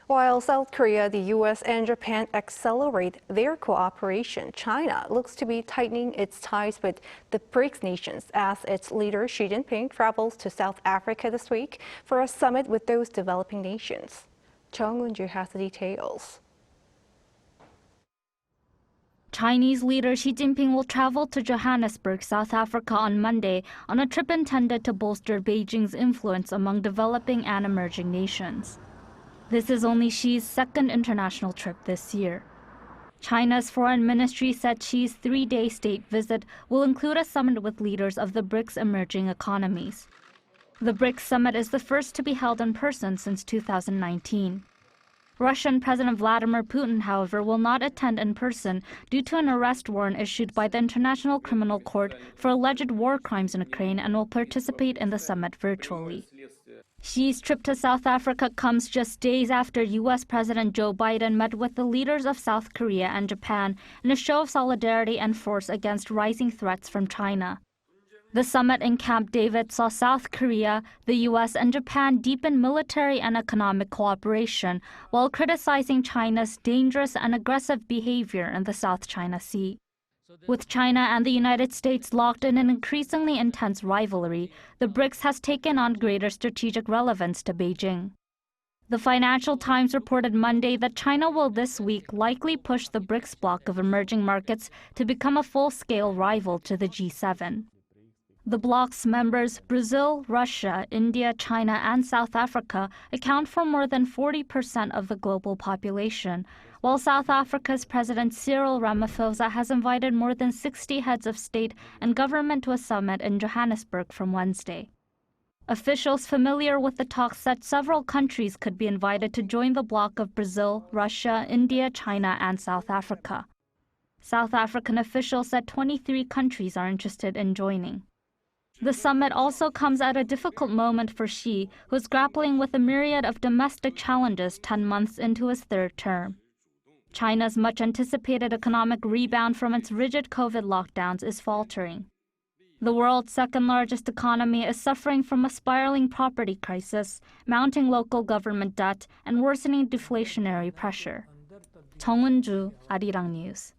While South Korea, the U.S., and Japan accelerate their cooperation, China looks to be tightening its ties with the BRICS nations as its leader Xi Jinping travels to South Africa this week for a summit with those developing nations. Jeong Eun-joo has the details. Chinese leader Xi Jinping will travel to Johannesburg, South Africa on Monday on a trip intended to bolster Beijing's influence among developing and emerging nations. This is only Xi's second international trip this year. China's foreign ministry said Xi's three-day state visit will include a summit with leaders of the BRICS emerging economies. The BRICS summit is the first to be held in person since 2019. Russian President Vladimir Putin, however, will not attend in person due to an arrest warrant issued by the International Criminal Court for alleged war crimes in Ukraine and will participate in the summit virtually. Xi's trip to South Africa comes just days after U.S. President Joe Biden met with the leaders of South Korea and Japan in a show of solidarity and force against rising threats from China. The summit in Camp David saw South Korea, the U.S., and Japan deepen military and economic cooperation while criticizing China's dangerous and aggressive behavior in the South China Sea. With China and the United States locked in an increasingly intense rivalry, the BRICS has taken on greater strategic relevance to Beijing. The Financial Times reported Monday that China will this week likely push the BRICS bloc of emerging markets to become a full-scale rival to the G7. The bloc's members, Brazil, Russia, India, China, and South Africa, account for more than 40% of the global population, while South Africa's President Cyril Ramaphosa has invited more than 60 heads of state and government to a summit in Johannesburg from Wednesday. Officials familiar with the talks said several countries could be invited to join the bloc of Brazil, Russia, India, China, and South Africa. South African officials said 23 countries are interested in joining. The summit also comes at a difficult moment for Xi, who is grappling with a myriad of domestic challenges 10 months into his third term. China's much-anticipated economic rebound from its rigid COVID lockdowns is faltering. The world's second-largest economy is suffering from a spiraling property crisis, mounting local government debt, and worsening deflationary pressure. Jeong Eun-joo, Arirang News.